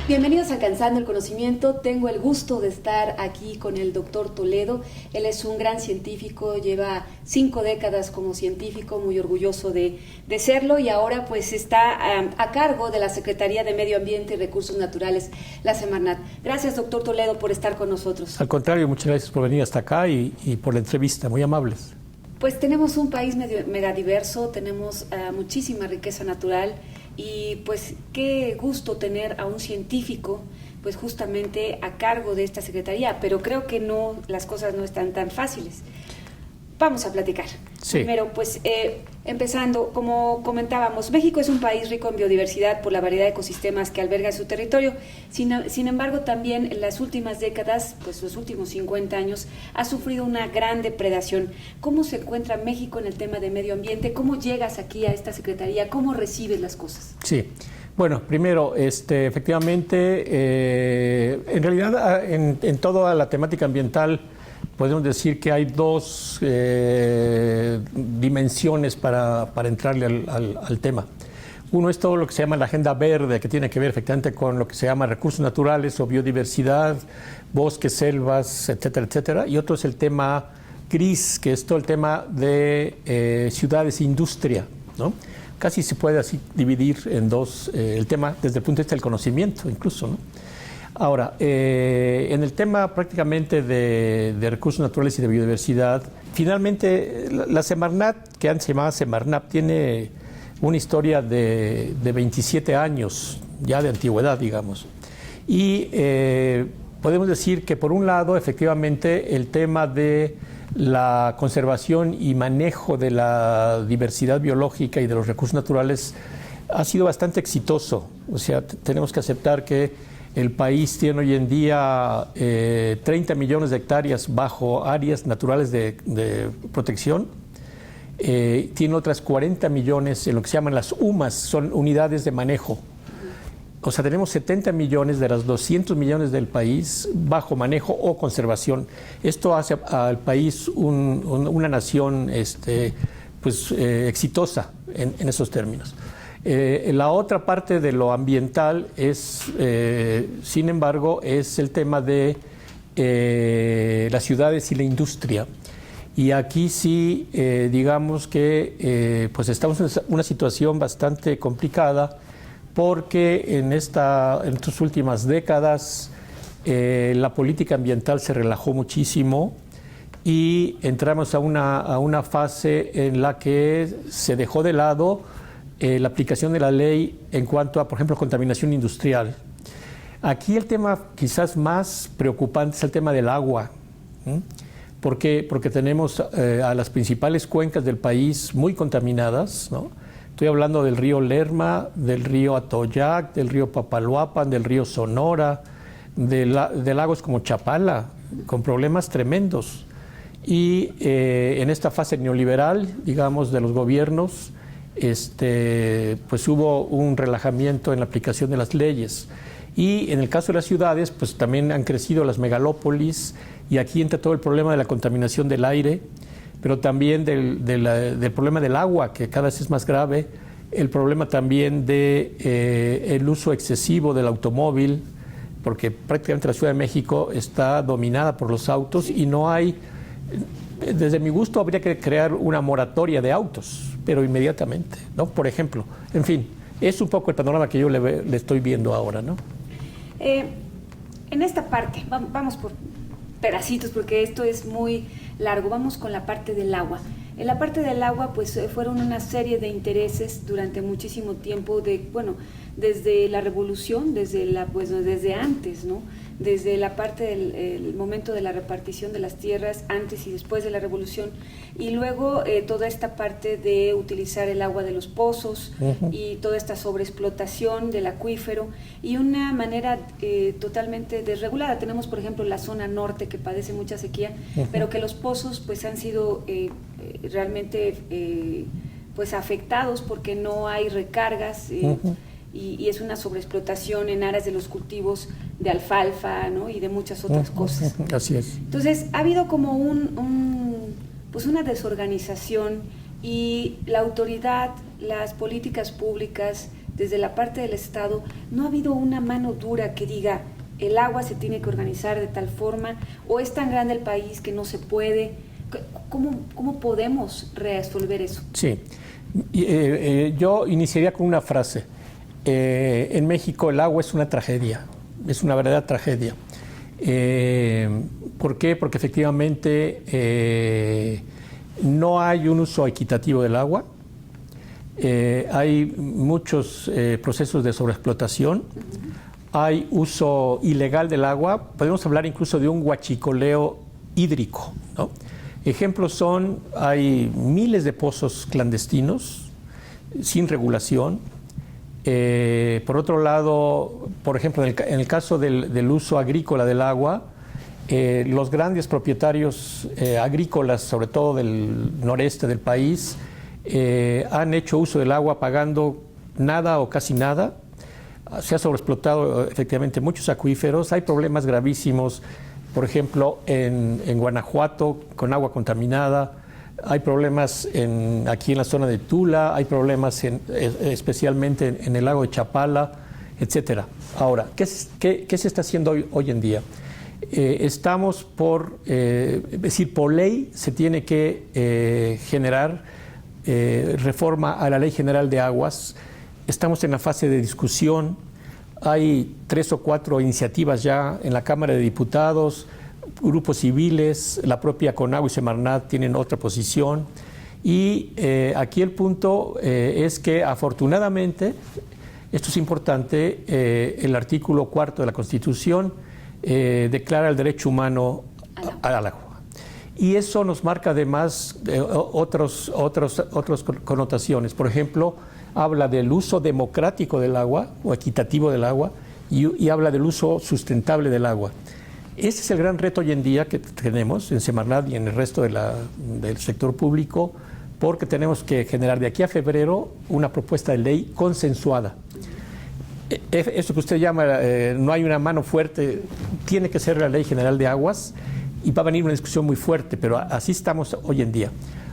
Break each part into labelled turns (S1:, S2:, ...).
S1: Bienvenidos a Alcanzando el Conocimiento. Tengo el gusto de estar aquí con el doctor Toledo. Él es un gran científico, lleva 5 décadas como científico, muy orgulloso de serlo, y ahora pues está a cargo de la Secretaría de Medio Ambiente y Recursos Naturales, la Semarnat. Gracias, doctor Toledo, por estar con nosotros.
S2: Al contrario, muchas gracias por venir hasta acá y por la entrevista, muy amables.
S1: Pues tenemos un país megadiverso, tenemos muchísima riqueza natural. Y pues qué gusto tener a un científico pues justamente a cargo de esta secretaría, pero creo que no, las cosas no están tan fáciles. Vamos a platicar.
S2: Sí.
S1: Primero, pues empezando, como comentábamos, México es un país rico en biodiversidad por la variedad de ecosistemas que alberga en su territorio. Sin embargo, también en las últimas décadas, pues los últimos 50 años, ha sufrido una gran depredación. ¿Cómo se encuentra México en el tema de medio ambiente? ¿Cómo llegas aquí a esta secretaría? ¿Cómo recibes las cosas?
S2: Sí. Bueno, primero, efectivamente, en realidad, en toda la temática ambiental, podemos decir que hay dos dimensiones para entrarle al tema. Uno es todo lo que se llama la agenda verde, que tiene que ver efectivamente con lo que se llama recursos naturales o biodiversidad, bosques, selvas, etcétera, etcétera. Y otro es el tema gris, que es todo el tema de ciudades e industria, ¿no? Casi se puede así dividir en dos el tema desde el punto de vista del conocimiento incluso, ¿no? Ahora, en el tema prácticamente de recursos naturales y de biodiversidad, finalmente la Semarnat, que antes se llamaba Semarnat, tiene una historia de 27 años ya de antigüedad, digamos. Y podemos decir que por un lado, efectivamente, el tema de la conservación y manejo de la diversidad biológica y de los recursos naturales ha sido bastante exitoso. O sea, tenemos que aceptar que el país tiene hoy en día 30 millones de hectáreas bajo áreas naturales de protección. Tiene otras 40 millones en lo que se llaman las UMAS, son unidades de manejo. O sea, tenemos 70 millones de las 200 millones del país bajo manejo o conservación. Esto hace al país una nación exitosa en esos términos. La otra parte de lo ambiental es, sin embargo, es el tema de las ciudades y la industria. Y aquí sí, digamos que pues estamos en una situación bastante complicada porque en estas últimas décadas la política ambiental se relajó muchísimo y entramos a una fase en la que se dejó de lado la aplicación de la ley en cuanto a, por ejemplo, contaminación industrial. Aquí el tema quizás más preocupante es el tema del agua. ¿Por qué? Porque tenemos a las principales cuencas del país muy contaminadas, ¿no? Estoy hablando del río Lerma, del río Atoyac, del río Papaloapan, del río Sonora, de lagos como Chapala, con problemas tremendos. Y en esta fase neoliberal, digamos, de los gobiernos, pues hubo un relajamiento en la aplicación de las leyes. Y en el caso de las ciudades, pues también han crecido las megalópolis, y aquí entra todo el problema de la contaminación del aire, pero también del problema del agua, que cada vez es más grave, el problema también el uso excesivo del automóvil, porque prácticamente la Ciudad de México está dominada por los autos y no hay, desde mi gusto, habría que crear una moratoria de autos, pero inmediatamente, ¿no? Por ejemplo, en fin, es un poco el panorama que yo le estoy viendo ahora, ¿no?
S1: En esta parte, vamos por pedacitos porque esto es muy largo, vamos con la parte del agua. En la parte del agua, pues fueron una serie de intereses durante muchísimo tiempo, desde la revolución, desde antes, ¿no? Desde la parte del momento de la repartición de las tierras, antes y después de la revolución, y luego toda esta parte de utilizar el agua de los pozos y toda esta sobreexplotación del acuífero y una manera totalmente desregulada. Tenemos, por ejemplo, la zona norte que padece mucha sequía, pero que los pozos pues han sido realmente pues afectados porque no hay recargas. Y es una sobreexplotación en aras de los cultivos de alfalfa, ¿no? Y de muchas otras cosas.
S2: Así es.
S1: Entonces, ha habido como pues una desorganización y la autoridad, las políticas públicas desde la parte del Estado, no ha habido una mano dura que diga el agua se tiene que organizar de tal forma, o es tan grande el país que no se puede? ¿Cómo podemos resolver eso?
S2: Sí, yo iniciaría con una frase. En México el agua es una tragedia, es una verdadera tragedia. ¿Por qué? Porque efectivamente no hay un uso equitativo del agua, hay muchos procesos de sobreexplotación, hay uso ilegal del agua, podemos hablar incluso de un huachicoleo hídrico, ¿no? Ejemplos son, hay miles de pozos clandestinos sin regulación. Por otro lado, por ejemplo, en el caso del uso agrícola del agua, los grandes propietarios agrícolas, sobre todo del noreste del país, han hecho uso del agua pagando nada o casi nada. Se ha sobreexplotado efectivamente muchos acuíferos, hay problemas gravísimos, por ejemplo, en Guanajuato con agua contaminada, hay problemas aquí en la zona de Tula, hay problemas especialmente en el lago de Chapala, etcétera. Ahora, ¿qué se está haciendo hoy en día? Estamos es decir, por ley se tiene que generar reforma a la Ley General de Aguas. Estamos en la fase de discusión. Hay 3 o 4 iniciativas ya en la Cámara de Diputados, grupos civiles, la propia CONAGUA y Semarnat tienen otra posición. Y aquí el punto es que afortunadamente, esto es importante, el artículo 4 de la Constitución declara el derecho humano al agua. Y eso nos marca además otras connotaciones. Por ejemplo, habla del uso democrático del agua o equitativo del agua y habla del uso sustentable del agua. Ese es el gran reto hoy en día que tenemos en Semarnat y en el resto del sector público, porque tenemos que generar de aquí a febrero una propuesta de ley consensuada. Eso que usted llama, no hay una mano fuerte, tiene que ser la Ley General de Aguas y va a venir una discusión muy fuerte, pero así estamos hoy en día.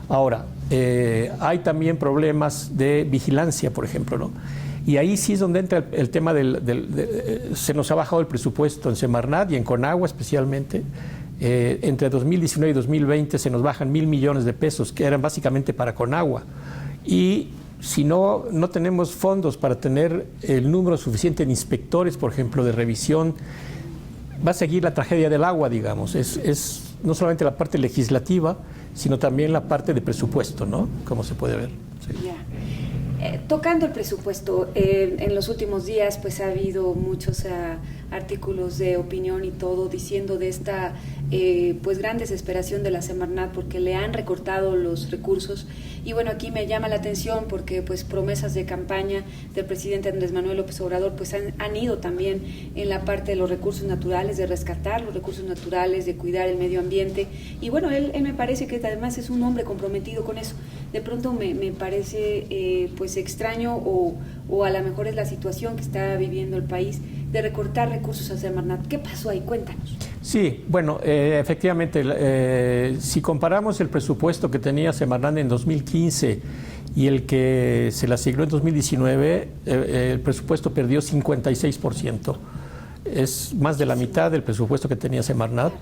S2: Ahora, hay también problemas de vigilancia, por ejemplo, ¿no? Y ahí sí es donde entra el tema se nos ha bajado el presupuesto en Semarnat y en CONAGUA especialmente. Entre 2019 y 2020 se nos bajan 1,000 millones de pesos, que eran básicamente para CONAGUA. Y si no tenemos fondos para tener el número suficiente de inspectores, por ejemplo, de revisión, va a seguir la tragedia del agua, digamos. Es no solamente la parte legislativa, sino también la parte de presupuesto, ¿no? Como se puede ver. Sí.
S1: Yeah. Tocando el presupuesto, en los últimos días pues ha habido muchos artículos de opinión y todo diciendo de esta pues gran desesperación de la Semarnat porque le han recortado los recursos. Y bueno, aquí me llama la atención porque pues promesas de campaña del presidente Andrés Manuel López Obrador pues han ido también en la parte de los recursos naturales, de rescatar los recursos naturales, de cuidar el medio ambiente. Y bueno, él me parece que además es un hombre comprometido con eso. De pronto me parece pues extraño o a lo mejor es la situación que está viviendo el país de recortar recursos a Semarnat. ¿Qué pasó ahí? Cuéntanos.
S2: Sí, bueno, efectivamente, si comparamos el presupuesto que tenía Semarnat en 2015 y el que se le asignó en 2019, el presupuesto perdió 56%. Es más de la mitad del presupuesto que tenía Semarnat.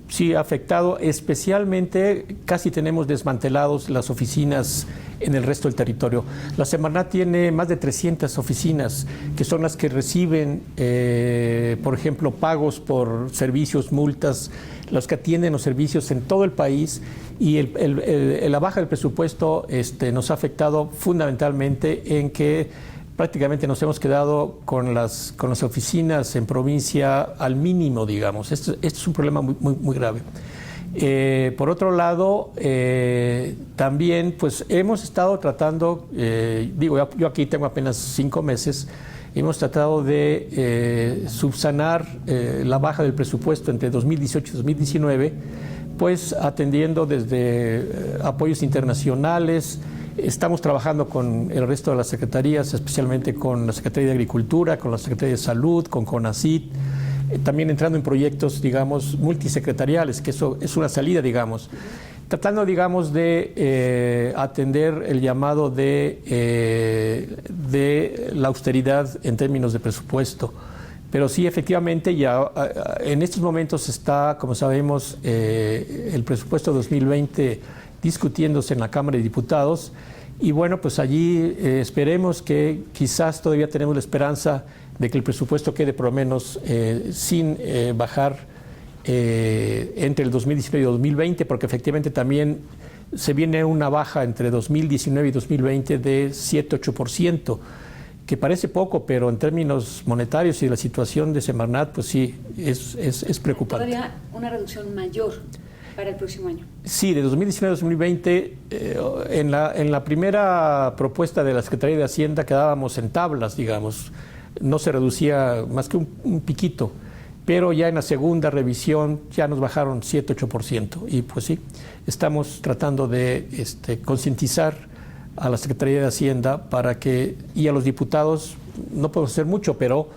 S2: Sí ha afectado, especialmente casi tenemos desmantelados las oficinas en el resto del territorio. La Semarnat tiene más de 300 oficinas que son las que reciben, por ejemplo, pagos por servicios, multas, los que atienden los servicios en todo el país, y la baja del presupuesto nos ha afectado fundamentalmente en que prácticamente nos hemos quedado con las oficinas en provincia al mínimo, digamos. Esto es un problema muy grave. Por otro lado, también pues hemos estado tratando, yo aquí tengo apenas 5 meses, hemos tratado de subsanar la baja del presupuesto entre 2018 y 2019, pues atendiendo desde apoyos internacionales. Estamos trabajando con el resto de las secretarías, especialmente con la Secretaría de Agricultura, con la Secretaría de Salud, con CONACYT, también entrando en proyectos, digamos, multisecretariales, que eso es una salida, digamos. tratando, digamos, de atender el llamado de la austeridad en términos de presupuesto. Pero sí, efectivamente, ya en estos momentos está, como sabemos, el presupuesto 2020 discutiéndose en la Cámara de Diputados. Y bueno, pues allí esperemos que quizás todavía tenemos la esperanza de que el presupuesto quede por lo menos sin bajar entre el 2019 y 2020, porque efectivamente también se viene una baja entre 2019 y 2020 de 7-8%, que parece poco, pero en términos monetarios y de la situación de Semarnat, pues sí, es preocupante.
S1: Todavía una reducción mayor para el próximo año.
S2: Sí, de 2019 a 2020, en la primera propuesta de la Secretaría de Hacienda quedábamos en tablas, digamos, no se reducía más que un piquito, pero ya en la segunda revisión ya nos bajaron 7-8%, y pues sí, estamos tratando de concientizar a la Secretaría de Hacienda y a los diputados. No podemos hacer mucho, pero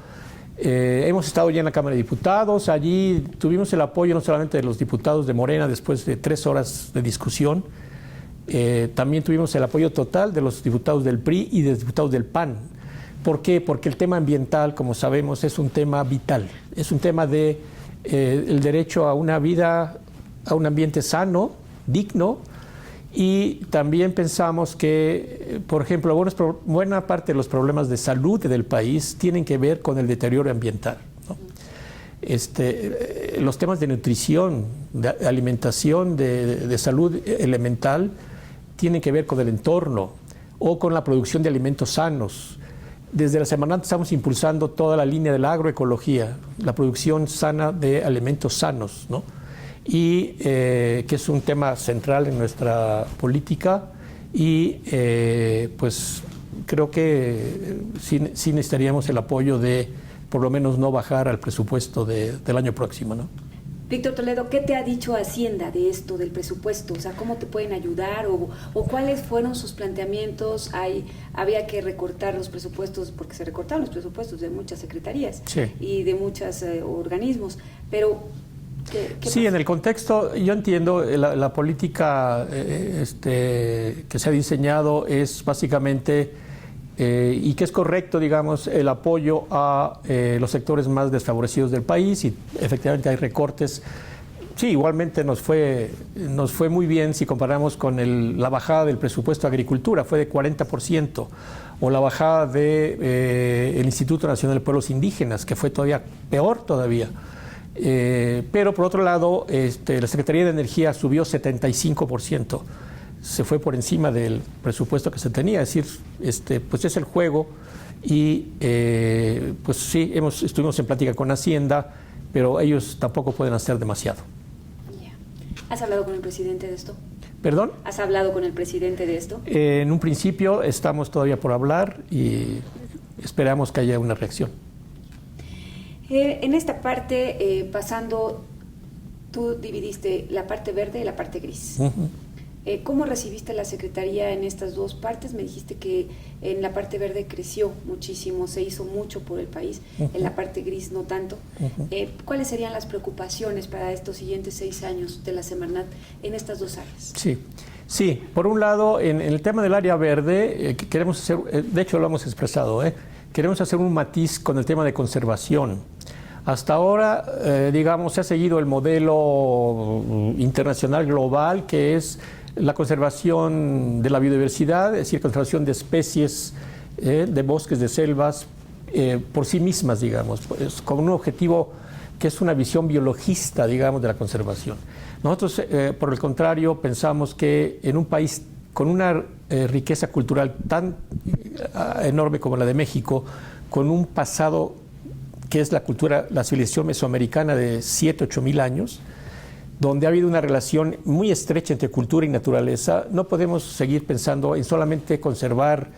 S2: hemos estado ya en la Cámara de Diputados. Allí tuvimos el apoyo no solamente de los diputados de Morena después de 3 horas de discusión, también tuvimos el apoyo total de los diputados del PRI y de los diputados del PAN. ¿Por qué? Porque el tema ambiental, como sabemos, es un tema vital, es un tema de el derecho a una vida, a un ambiente sano, digno. Y también pensamos que, por ejemplo, buena parte de los problemas de salud del país tienen que ver con el deterioro ambiental, ¿no? Los temas de nutrición, de alimentación, de salud elemental, tienen que ver con el entorno o con la producción de alimentos sanos. Desde la Semarnat estamos impulsando toda la línea de la agroecología, la producción sana de alimentos sanos, ¿no? Y que es un tema central en nuestra política, y pues creo que sí necesitaríamos el apoyo de por lo menos no bajar al presupuesto del año próximo, ¿no?
S1: Víctor Toledo, ¿qué te ha dicho Hacienda de esto, del presupuesto? O sea, ¿cómo te pueden ayudar? ¿O cuáles fueron sus planteamientos? Había que recortar los presupuestos, porque se recortaron los presupuestos de muchas secretarías, sí, y de muchos organismos, pero ¿qué
S2: sí,
S1: pasa?
S2: En el contexto, yo entiendo, la política que se ha diseñado es básicamente, y que es correcto, digamos, el apoyo a los sectores más desfavorecidos del país, y efectivamente hay recortes. Sí, igualmente nos fue muy bien si comparamos con la bajada del presupuesto de Agricultura, fue de 40%, o la bajada del Instituto Nacional de Pueblos Indígenas, que fue todavía peor todavía. Pero por otro lado, la Secretaría de Energía subió 75%, se fue por encima del presupuesto que se tenía. Es decir, pues es el juego, y pues sí, estuvimos en plática con Hacienda, pero ellos tampoco pueden hacer demasiado.
S1: Yeah. ¿Has hablado con el presidente de esto?
S2: ¿Perdón?
S1: ¿Has hablado con el presidente de esto?
S2: En un principio estamos todavía por hablar y esperamos que haya una reacción.
S1: En esta parte, pasando, tú dividiste la parte verde y la parte gris. Uh-huh. ¿Cómo recibiste la Secretaría en estas dos partes? Me dijiste que en la parte verde creció muchísimo, se hizo mucho por el país, uh-huh, en la parte gris no tanto. Uh-huh. ¿Cuáles serían las preocupaciones para estos siguientes 6 años de la Semarnat en estas dos áreas?
S2: Sí, por un lado, en el tema del área verde, queremos hacer, de hecho lo hemos expresado, queremos hacer un matiz con el tema de conservación. Hasta ahora, digamos, se ha seguido el modelo internacional global, que es la conservación de la biodiversidad, es decir, conservación de especies, de bosques, de selvas, por sí mismas, digamos, pues, con un objetivo que es una visión biologista, digamos, de la conservación. Nosotros, por el contrario, pensamos que en un país con una riqueza cultural tan enorme como la de México, con un pasado que es la civilización mesoamericana de 7-8 mil años, donde ha habido una relación muy estrecha entre cultura y naturaleza, no podemos seguir pensando en solamente conservar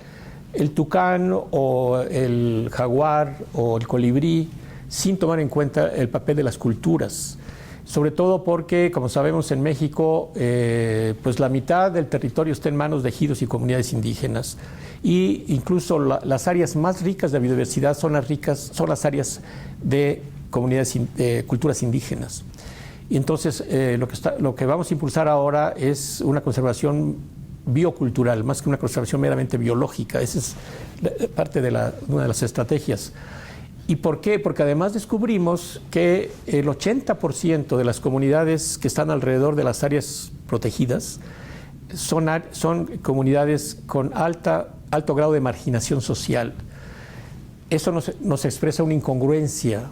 S2: el tucán o el jaguar o el colibrí sin tomar en cuenta el papel de las culturas. Sobre todo porque, como sabemos, en México, pues la mitad del territorio está en manos de ejidos y comunidades indígenas, y incluso las áreas más ricas de biodiversidad son las áreas de comunidades, culturas indígenas. Y entonces lo que vamos a impulsar ahora es una conservación biocultural, más que una conservación meramente biológica. Esa es parte de una de las estrategias. ¿Y por qué? Porque además descubrimos que el 80% de las comunidades que están alrededor de las áreas protegidas son comunidades con alto grado de marginación social. Eso nos expresa una incongruencia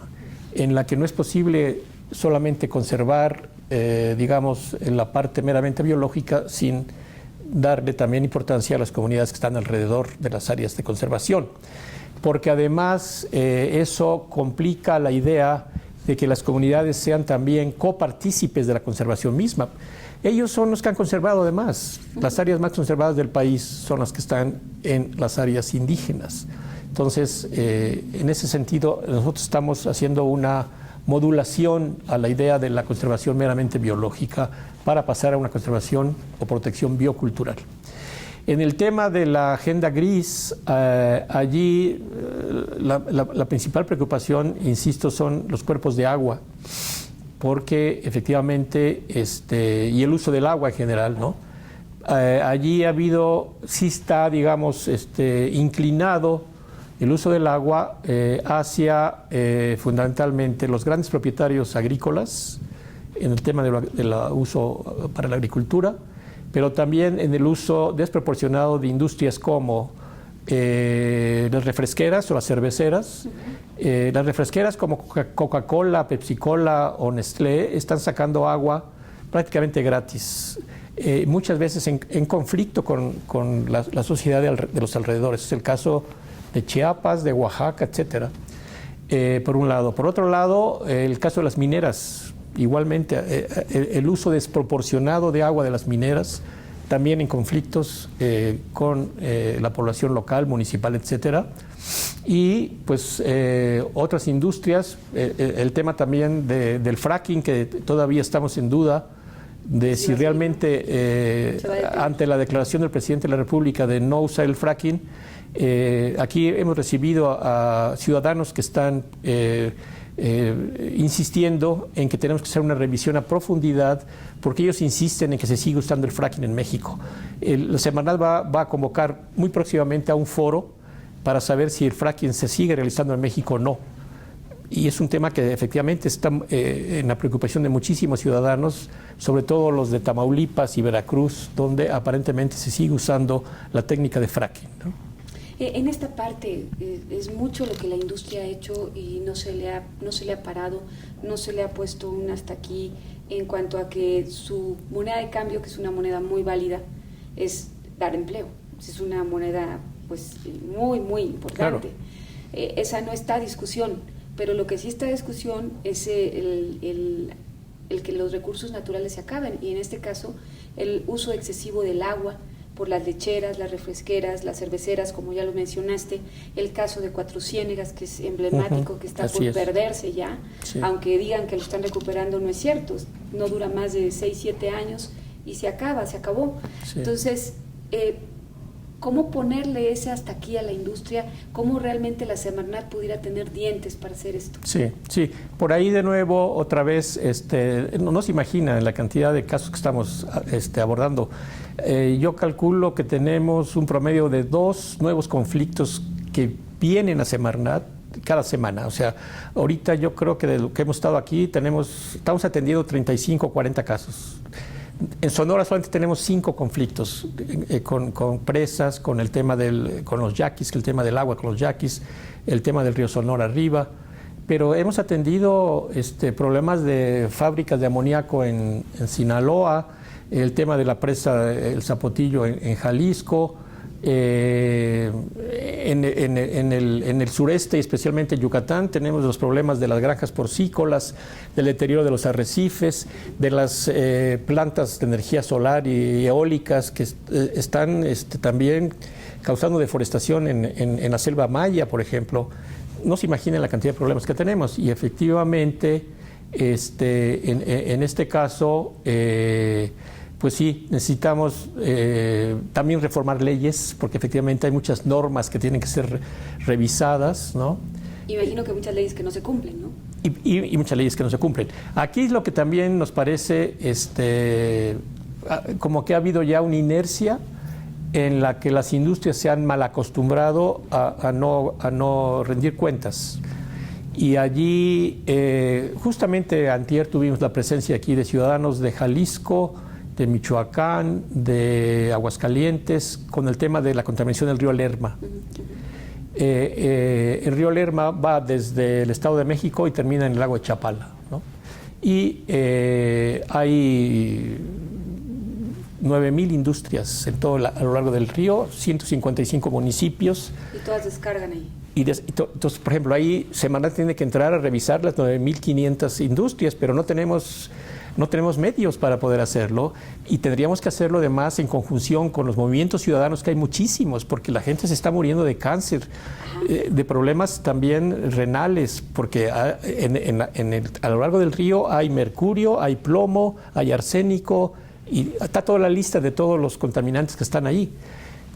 S2: en la que no es posible solamente conservar, digamos, en la parte meramente biológica sin darle también importancia a las comunidades que están alrededor de las áreas de conservación. Porque además eso complica la idea de que las comunidades sean también copartícipes de la conservación misma. Ellos son los que han conservado además. Las áreas más conservadas del país son las que están en las áreas indígenas. Entonces, en ese sentido, nosotros estamos haciendo una modulación a la idea de la conservación meramente biológica para pasar a una conservación o protección biocultural. En el tema de la agenda gris, allí la principal preocupación, insisto, son los cuerpos de agua, porque efectivamente, y el uso del agua en general, ¿no? Allí sí está, digamos, inclinado el uso del agua hacia fundamentalmente los grandes propietarios agrícolas, en el tema del uso para la agricultura, pero también en el uso desproporcionado de industrias como las refresqueras o las cerveceras. Las refresqueras como Coca-Cola, Pepsi-Cola o Nestlé están sacando agua prácticamente gratis, muchas veces en conflicto con la sociedad de los alrededores. Es el caso de Chiapas, de Oaxaca, etcétera, por un lado. Por otro lado, el caso de las mineras. Igualmente, el uso desproporcionado de agua de las mineras, también en conflictos con la población local, municipal, etcétera. Y pues otras industrias, el tema también del fracking, que todavía estamos en duda de si realmente ante la declaración del presidente de la República de no usar el fracking, aquí hemos recibido a ciudadanos que están insistiendo en que tenemos que hacer una revisión a profundidad, porque ellos insisten en que se sigue usando el fracking en México. La Semarnat va a convocar muy próximamente a un foro para saber si el fracking se sigue realizando en México o no. Y es un tema que efectivamente está en la preocupación de muchísimos ciudadanos, sobre todo los de Tamaulipas y Veracruz, donde aparentemente se sigue usando la técnica de fracking, ¿no?
S1: En esta parte es mucho lo que la industria ha hecho y no se le ha parado, no se le ha puesto un hasta aquí en cuanto a que su moneda de cambio, que es una moneda muy válida, es dar empleo. Es una moneda pues muy, muy importante. Claro. Esa no está a discusión, pero lo que sí está a discusión es el que los recursos naturales se acaben, y en este caso el uso excesivo del agua por las lecheras, las refresqueras, las cerveceras, como ya lo mencionaste, el caso de Cuatro Ciénegas, que es emblemático, que está por perderse ya, aunque digan que lo están recuperando, no es cierto, no dura más de 6, 7 años y se acabó. Sí. Entonces, ¿cómo ponerle ese hasta aquí a la industria? ¿Cómo realmente la Semarnat pudiera tener dientes para hacer esto?
S2: Sí. Por ahí de nuevo, otra vez, no se imagina la cantidad de casos que estamos abordando. Yo calculo que tenemos un promedio de 2 nuevos conflictos que vienen a Semarnat cada semana. O sea, ahorita yo creo que de lo que hemos estado aquí estamos atendiendo 35 o 40 casos. En Sonora solamente tenemos 5 conflictos con presas, con el tema con los yaquis, el tema del agua con los yaquis, el tema del río Sonora arriba, pero hemos atendido problemas de fábricas de amoníaco en Sinaloa, el tema de la presa El Zapotillo en Jalisco, en el sureste, especialmente en Yucatán, tenemos los problemas de las granjas porcícolas, del deterioro de los arrecifes, de las plantas de energía solar y eólicas que están también causando deforestación en la selva maya, por ejemplo. No se imaginan la cantidad de problemas que tenemos, y efectivamente en este caso pues sí, necesitamos también reformar leyes, porque efectivamente hay muchas normas que tienen que ser revisadas, ¿no?
S1: Imagino que muchas leyes que no se cumplen, ¿no?
S2: y muchas leyes que no se cumplen. Aquí lo que también nos parece como que ha habido ya una inercia en la que las industrias se han mal acostumbrado a no rendir cuentas. Y allí, justamente antier tuvimos la presencia aquí de ciudadanos de Jalisco, de Michoacán, de Aguascalientes, con el tema de la contaminación del río Lerma. El río Lerma va desde el Estado de México y termina en el lago de Chapala, ¿no? Y hay 9,000 industrias en todo a lo largo del río, 155 municipios.
S1: Y todas descargan ahí.
S2: Entonces, por ejemplo, ahí Semarnat tiene que entrar a revisar las 9,500 industrias, pero no tenemos medios para poder hacerlo, y tendríamos que hacerlo además en conjunción con los movimientos ciudadanos, que hay muchísimos, porque la gente se está muriendo de cáncer, de problemas también renales, porque a lo largo del río hay mercurio, hay plomo, hay arsénico, y está toda la lista de todos los contaminantes que están ahí.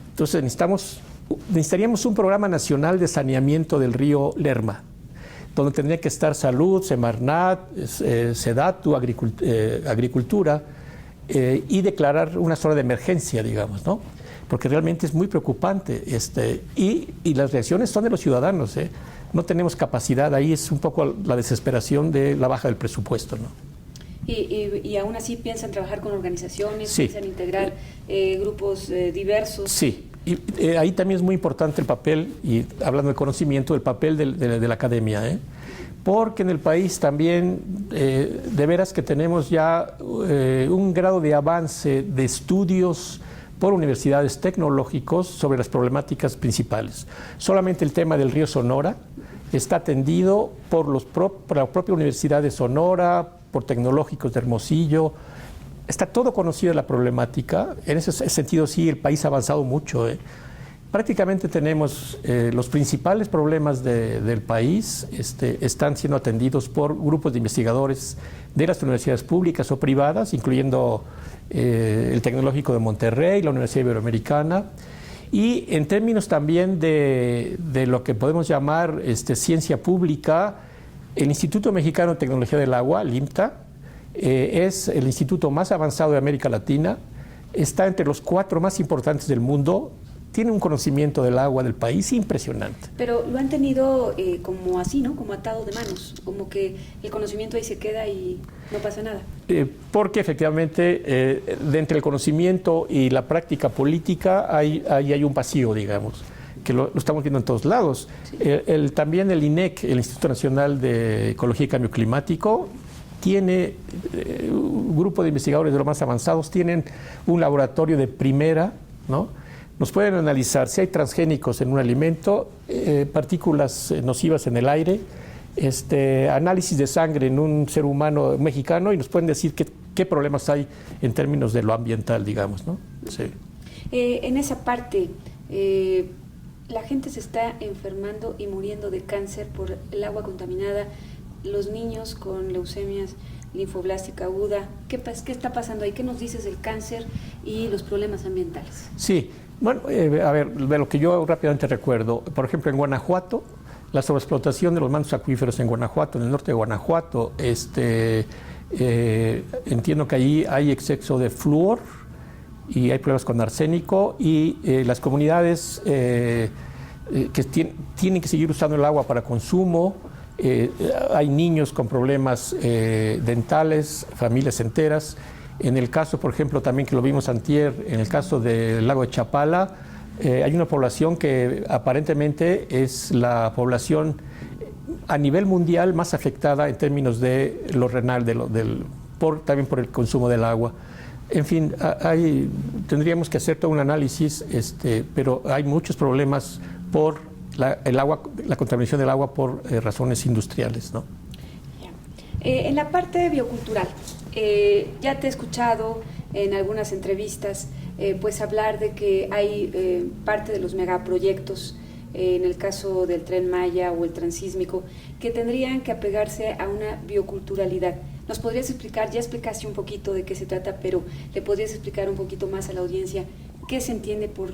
S2: Entonces necesitaríamos un programa nacional de saneamiento del río Lerma, donde tendría que estar Salud, Semarnat, Sedatu, Agricultura, y declarar una zona de emergencia, digamos, ¿no? Porque realmente es muy preocupante. Y las reacciones son de los ciudadanos, ¿eh? No tenemos capacidad, ahí es un poco la desesperación de la baja del presupuesto, ¿no?
S1: Y aún así piensan trabajar con organizaciones,
S2: sí.
S1: Piensan integrar grupos diversos.
S2: Sí. Y ahí también es muy importante el papel, y hablando de conocimiento, el papel de la academia, ¿eh? Porque en el país también, de veras que tenemos ya un grado de avance de estudios por universidades tecnológicos sobre las problemáticas principales. Solamente el tema del río Sonora está atendido por la propia Universidad de Sonora, por tecnológicos de Hermosillo. Está todo conocido la problemática. En ese sentido, sí, el país ha avanzado mucho, ¿eh? Prácticamente tenemos los principales problemas del país están siendo atendidos por grupos de investigadores de las universidades públicas o privadas, incluyendo el Tecnológico de Monterrey, la Universidad Iberoamericana, y en términos también de lo que podemos llamar ciencia pública, el Instituto Mexicano de Tecnología del Agua, el IMTA, es el instituto más avanzado de América Latina, está entre los 4 más importantes del mundo, tiene un conocimiento del agua del país impresionante.
S1: Pero lo han tenido como así, ¿no? Como atado de manos, como que el conocimiento ahí se queda y no pasa nada.
S2: Porque efectivamente, de entre el conocimiento y la práctica política, hay un vacío, digamos, que lo estamos viendo en todos lados. Sí. También el INEC, el Instituto Nacional de Ecología y Cambio Climático, tiene un grupo de investigadores de los más avanzados, tienen un laboratorio de primera, ¿no? Nos pueden analizar si hay transgénicos en un alimento, partículas nocivas en el aire, análisis de sangre en un ser humano mexicano, y nos pueden decir qué problemas hay en términos de lo ambiental, digamos, ¿no? Sí.
S1: En esa parte, la gente se está enfermando y muriendo de cáncer por el agua contaminada, los niños con leucemias linfoblástica aguda. ¿Qué está pasando ahí? ¿Qué nos dices del cáncer y los problemas ambientales?
S2: Sí, bueno, a ver, de lo que yo rápidamente recuerdo, por ejemplo, en Guanajuato, la sobreexplotación de los mantos acuíferos en Guanajuato, en el norte de Guanajuato, entiendo que allí hay exceso de flúor y hay problemas con arsénico, y las comunidades que tienen que seguir usando el agua para consumo. Hay niños con problemas dentales, familias enteras. En el caso, por ejemplo, también que lo vimos antier, en el caso del lago de Chapala, hay una población que aparentemente es la población a nivel mundial más afectada en términos de lo renal, también por el consumo del agua. En fin, tendríamos que hacer todo un análisis, pero hay muchos problemas por la contaminación del agua por razones industriales, ¿no?
S1: En la parte biocultural, ya te he escuchado en algunas entrevistas pues hablar de que hay parte de los megaproyectos, en el caso del Tren Maya o el Transísmico, que tendrían que apegarse a una bioculturalidad. ¿Nos podrías explicar? Ya explicaste un poquito de qué se trata, pero ¿le podrías explicar un poquito más a la audiencia qué se entiende por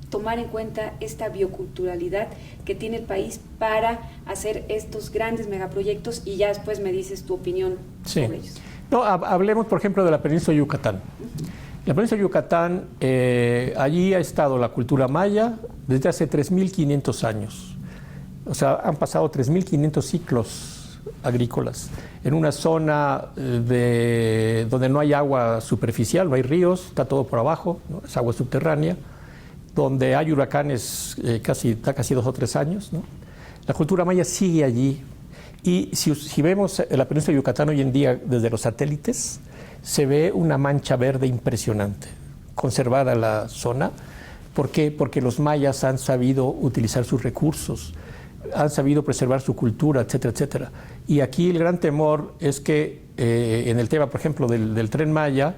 S1: tomar en cuenta esta bioculturalidad que tiene el país para hacer estos grandes megaproyectos, y ya después me dices tu opinión sobre ellos.
S2: No, hablemos, por ejemplo, de la península de Yucatán. La península de Yucatán, allí ha estado la cultura maya desde hace 3.500 años. O sea, han pasado 3.500 ciclos agrícolas en una zona donde no hay agua superficial, no hay ríos, está todo por abajo, ¿no? Es agua subterránea, donde hay huracanes casi 2 o 3 años, ¿no? La cultura maya sigue allí. Y si vemos la península de Yucatán hoy en día desde los satélites, se ve una mancha verde impresionante, conservada la zona. ¿Por qué? Porque los mayas han sabido utilizar sus recursos, han sabido preservar su cultura, etcétera, etcétera. Y aquí el gran temor es que en el tema, por ejemplo, del Tren Maya,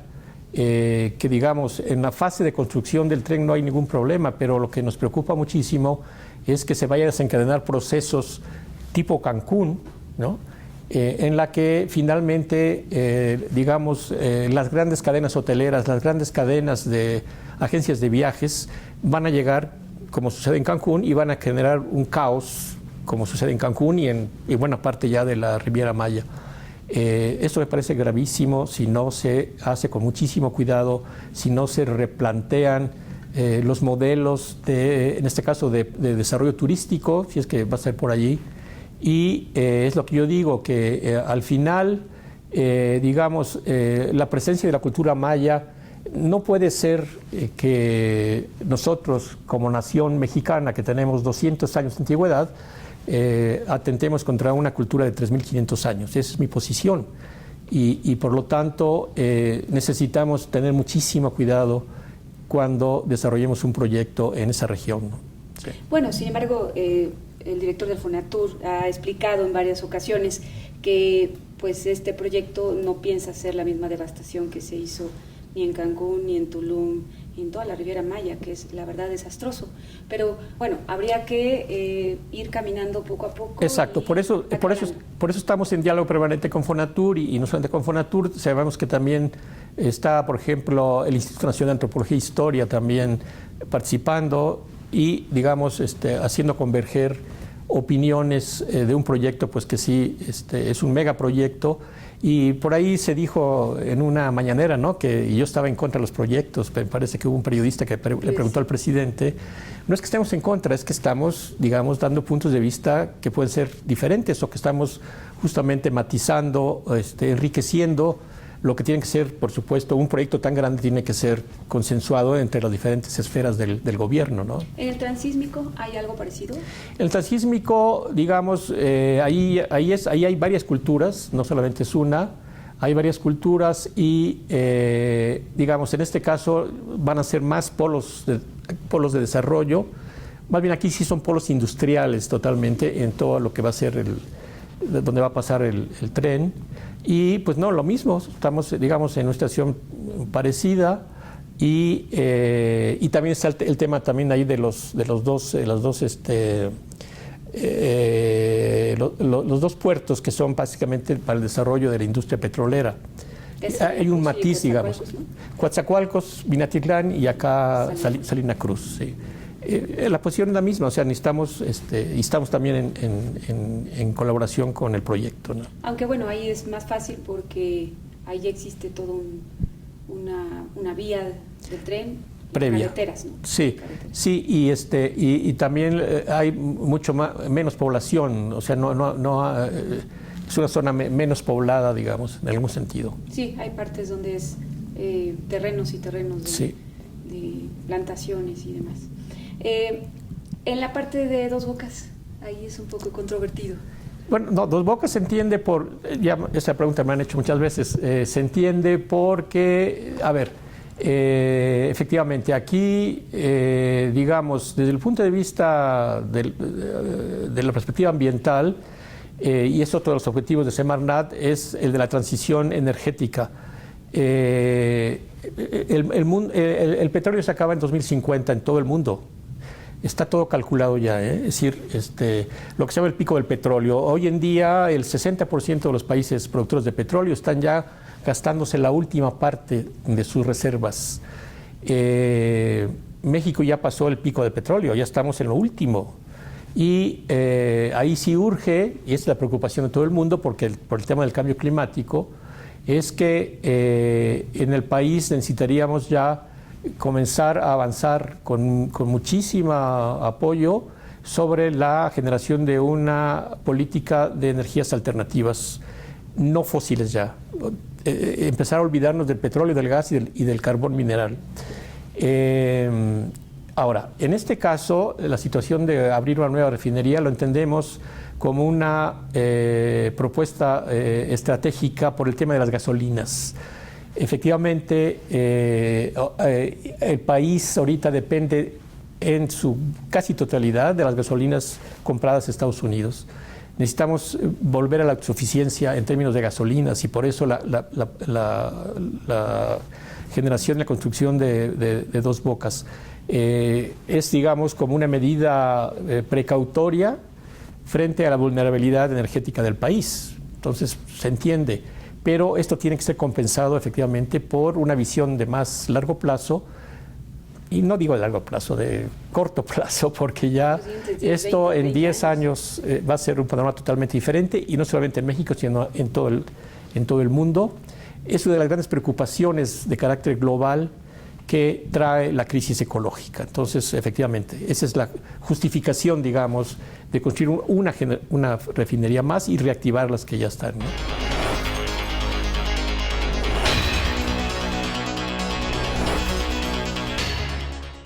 S2: que digamos, en la fase de construcción del tren no hay ningún problema, pero lo que nos preocupa muchísimo es que se vayan a desencadenar procesos tipo Cancún, ¿no? En la que finalmente, digamos, las grandes cadenas hoteleras, las grandes cadenas de agencias de viajes van a llegar, como sucede en Cancún, y van a generar un caos, como sucede en Cancún y en buena parte ya de la Riviera Maya. Esto me parece gravísimo si no se hace con muchísimo cuidado, si no se replantean los modelos, en este caso, de desarrollo turístico, si es que va a ser por allí. Y es lo que yo digo, que al final, digamos, la presencia de la cultura maya no puede ser que nosotros, como nación mexicana, que tenemos 200 años de antigüedad, atentemos contra una cultura de 3.500 años. Esa es mi posición. Y por lo tanto, necesitamos tener muchísimo cuidado cuando desarrollemos un proyecto en esa región, ¿no? Sí.
S1: Bueno, sin embargo, el director del Fonatur ha explicado en varias ocasiones que pues este proyecto no piensa hacer la misma devastación que se hizo ni en Cancún, ni en Tulum, ni en toda la Riviera Maya, que es la verdad desastroso. Pero bueno, habría que ir caminando poco a poco.
S2: Exacto, por eso estamos en diálogo permanente con Fonatur, y no solamente con Fonatur, sabemos que también está, por ejemplo, el Instituto Nacional de Antropología e Historia también participando y, digamos, haciendo converger opiniones de un proyecto, pues que sí, es un megaproyecto. Y por ahí se dijo en una mañanera, ¿no?, que yo estaba en contra de los proyectos. Me parece que hubo un periodista que le preguntó al presidente. No es que estemos en contra, es que estamos, digamos, dando puntos de vista que pueden ser diferentes, o que estamos justamente matizando, enriqueciendo lo que tiene que ser. Por supuesto, un proyecto tan grande tiene que ser consensuado entre las diferentes esferas del gobierno, ¿no?
S1: ¿En el transísmico hay algo parecido?
S2: En el transísmico, digamos, ahí hay varias culturas, no solamente es una, hay varias culturas y, digamos, en este caso van a ser más polos de desarrollo. Más bien aquí sí son polos industriales totalmente en todo lo que va a ser donde va a pasar el tren. Y pues no, lo mismo, estamos, digamos, en una situación parecida, y también está el tema también ahí de los dos puertos que son básicamente para el desarrollo de la industria petrolera. Hay un matiz, digamos, ¿no? Coatzacoalcos, Minatitlán y acá Salina Cruz, sí. La posición es la misma, o sea, necesitamos, y estamos también en colaboración con el proyecto, ¿no?
S1: Aunque bueno, ahí es más fácil porque ahí existe toda una vía de tren previa. Carreteras, ¿no?
S2: Sí, carreteras. Sí, y también hay menos población, o sea, es una zona menos poblada, digamos, en algún sentido.
S1: Sí, hay partes donde es terrenos y terrenos de plantaciones y demás. En la parte de Dos Bocas, ahí es un poco controvertido.
S2: Bueno, no, Dos Bocas se entiende ya esa pregunta me han hecho muchas veces, se entiende porque, a ver, efectivamente aquí, digamos, desde el punto de vista de la perspectiva ambiental, y es otro de los objetivos de Semarnat, es el de la transición energética. El petróleo se acaba en 2050 en todo el mundo. Está todo calculado ya, ¿eh? Es decir, lo que se llama el pico del petróleo. Hoy en día el 60% de los países productores de petróleo están ya gastándose la última parte de sus reservas. México ya pasó el pico de petróleo, ya estamos en lo último. Y ahí sí urge, y es la preocupación de todo el mundo, porque por el tema del cambio climático, es que en el país necesitaríamos ya comenzar a avanzar con muchísimo apoyo sobre la generación de una política de energías alternativas, no fósiles ya. Empezar a olvidarnos del petróleo, del gas y del carbón mineral. Ahora, en este caso, la situación de abrir una nueva refinería lo entendemos como una propuesta estratégica por el tema de las gasolinas. Efectivamente, el país ahorita depende en su casi totalidad de las gasolinas compradas en Estados Unidos. Necesitamos volver a la autosuficiencia en términos de gasolinas y por eso la generación y la construcción de Dos Bocas es, digamos, como una medida precautoria frente a la vulnerabilidad energética del país. Entonces, se entiende, pero esto tiene que ser compensado efectivamente por una visión de más largo plazo, y no digo de largo plazo, de corto plazo, porque ya esto en 10 años va a ser un panorama totalmente diferente, y no solamente en México, sino en todo el mundo. Es una de las grandes preocupaciones de carácter global que trae la crisis ecológica. Entonces, efectivamente, esa es la justificación, digamos, de construir una refinería más y reactivar las que ya están, ¿no?